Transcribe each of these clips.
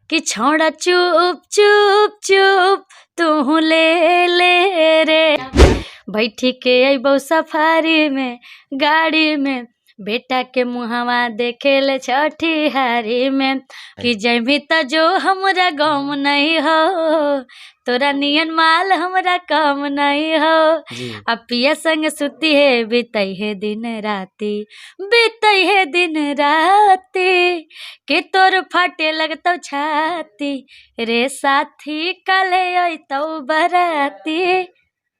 कि छौड़ा चुप चुप चुप तू ले रे, बैठी के अइबौ सफारी में गाड़ी में, बेटा के मुहवा देखे ले छठी हारी में, कि जैमी त जो हमरा गम नहीं हो, तोरा नियन माल हमरा कम नहीं हो, अब पिया संग सुती है बीतई है दिन राती, बीतई है दिन राती, कि तोर फाटे लगतौ छाती, रे साथी कले अइतौ बराती।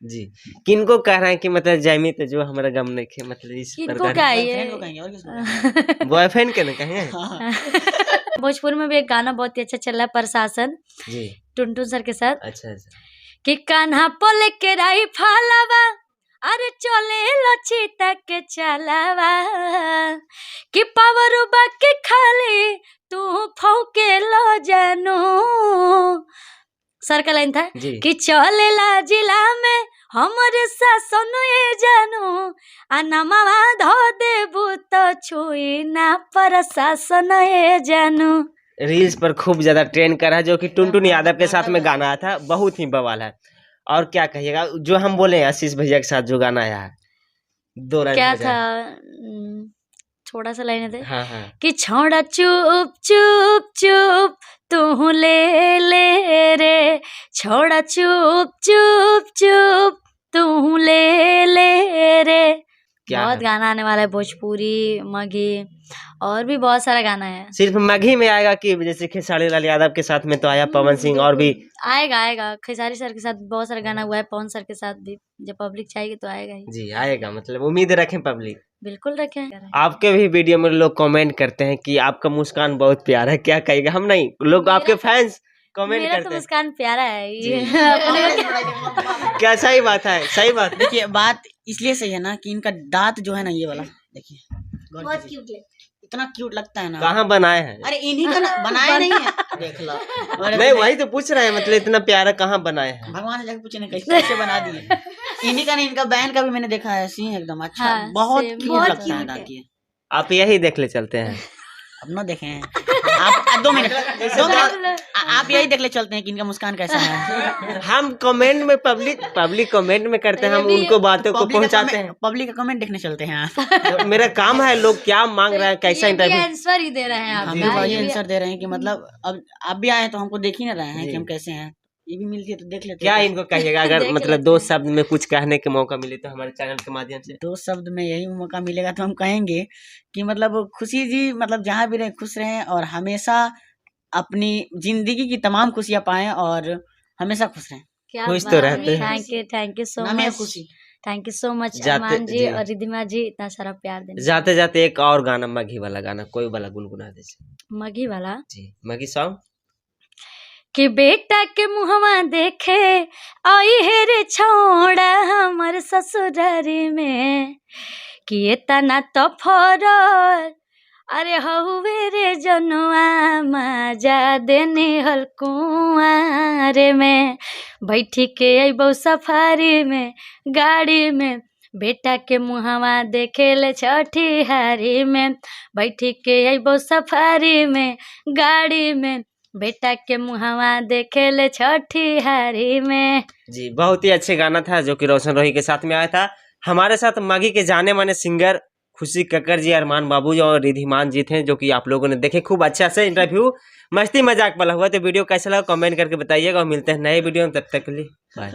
जी किनको कह रहे हैं कि मतलब जैमी तो जो हमारा गम नहीं खे, मतलब इस किनको कहिए बॉयफ्रेंड के ना कहें। भोजपुर में भी एक गाना बहुत ही अच्छा चल रहा है, प्रशासन जी टुनटुन सर के साथ। अच्छा कि कान्हा पोले के राई फालावा, अरे चले लची तक के चलावा, कि पावर बाकी खाली तू फौके लो जानू। सर का लाइन था कि चलेला जिला में हमरे शासन ये जानू, अनमवा धो देबू तो छुई ना प्रशासन ये जानू। रील्स पर खूब ज्यादा ट्रेंड कर रहा है, जो कि टुनटुन यादव के साथ में गाना आया था, बहुत ही बवाल है। और क्या कहिएगा जो हम बोले आशीष भैया के साथ जो गाना आया है, दो लाइन क्या था, थोड़ा सा लाइन थे। हाँ। कि छौड़ा चुप चुप चुप तू ले रे, छौड़ा चुप चुप चुप तू ले रे। बहुत गाना आने वाला है, भोजपुरी मगही और भी बहुत सारा गाना है। सिर्फ मगही में आएगा कि जैसे खेसारी लाल यादव के साथ में तो आया, पवन सिंह और भी आएगा खेसारी सर के साथ बहुत सारा गाना हुआ है, पवन सर के साथ भी। जब पब्लिक चाहेगी तो आएगा ही। जी आएगा, मतलब उम्मीद रखें पब्लिक। बिल्कुल रखें। आपके भी वीडियो में लोग कमेंट करते हैं कि आपका मुस्कान बहुत प्यारा है, क्या कहेगा? हम नहीं, लोग आपके फैंस कमेंट करते हैं। मेरा तो मुस्कान प्यारा है ये। क्या सही बात है? सही बात। देखिए बात इसलिए सही है ना कि इनका दांत जो है ना, ये वाला देखिए बहुत क्यूट है, इतना क्यूट लगता है ना। कहाँ बनाए हैं? अरे इन्हीं का बनाया नहीं है, देख लो। नहीं वही तो पूछ रहे हैं, मतलब इतना प्यारा कहाँ बनाए हैं? भगवान से जाके पूछने कैसे बना दिए। इन्हीं का नहीं, इनका बहन का भी मैंने देखा है, सी एकदम अच्छा। हाँ, बहुत क्यूट लगता है दांत ये। आप यही देख ले चलते हैं। अब ना देखें आप 2 मिनट आप यही देख ले चलते हैं कि इनका मुस्कान कैसा है। हम कमेंट में पब्लिक कमेंट में करते हैं, हम उनको बातों को पहुंचाते हैं। पब्लिक का कमेंट देखने चलते हैं। मेरा काम है, लोग क्या मांग रहे हैं, कैसा इंटरव्यू आंसर ही दे रहे हैं आप। हम भी वही आंसर दे रहे हैं कि मतलब अब आप भी आए तो हमको देख ही ना रहे हैं कि हम कैसे हैं। ये भी मिलती है तो देख लेते हैं। क्या इनको कहिएगा अगर मतलब 2 शब्द में कुछ कहने के मौका मिले तो हमारे चैनल के माध्यम से? 2 शब्द में यही मौका मिलेगा तो हम कहेंगे कि मतलब खुशी जी, मतलब जहाँ भी रहे खुश रहें और हमेशा अपनी जिंदगी की तमाम खुशियाँ पाएं और हमेशा खुश रहें। खुश तो रहते हैं। Thank you so much, thank you so much Arman ji और रिधिमा जी, इतना सारा प्यार देने। जाते जाते एक और गाना, मगही वाला गाना कोई वाला गुनगुना दीजिए। मगही वाला? जी मगही सॉन्ग। कि बेटा के मुहवा देखे आई है रे छौड़ा हमर ससुरारी में, कि इतना तो फरल अरे हउवे रे जनुआ मजा देने हल कुआरे में, बैठी के अइबौ सफारी में गाड़ी में, बेटा के मुहवा देखे ले छठी हारी में, बैठी के अइबौ सफारी में गाड़ी में, बेटा के मुहवा देखे ले छठी हारी में। जी बहुत ही अच्छे गाना था जो कि रोशन रोही के साथ में आया था। हमारे साथ मगही के जाने माने सिंगर खुशी कक्कर जी, अरमान बाबू जी और रिधिमान जी थे, जो कि आप लोगों ने देखे। खूब अच्छा से इंटरव्यू मस्ती मजाक वाला हुआ। तो वीडियो कैसा लगा कमेंट करके बताइएगा और मिलते हैं नए वीडियो में, तब तक के लिए बाय।